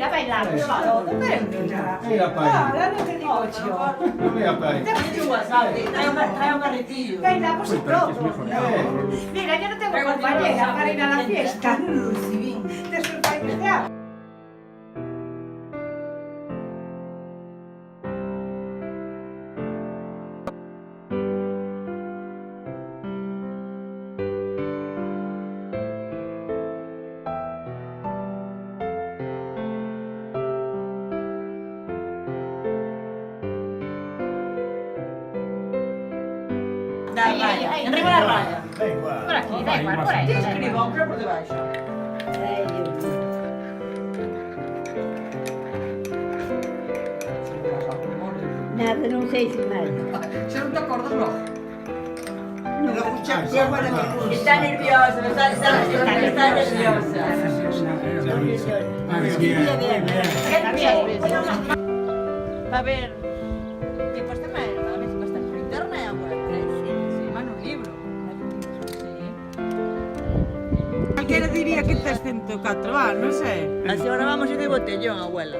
mira, baila, Mira, pai. ahora no te digo yo. Mira, pai. Trae un carretillo. Baila, pues y todo. Mira, yo no tengo compañera para ir a la fiesta. Te sorprenderá. Ahí, arriba la raya. Por aquí, da igual, por ahí. Escribo, pero por debaixo. Nada, non sei se máis. Se non te acordas, no. Está nerviosa, está nerviosa. Está bien. A ver, que poste máis, a ver se poste por internet, agora. Sí, mano un libro. Calquera diría que tes 104 anos, non sei. Así ahora vamos a ir de botellón, abuela.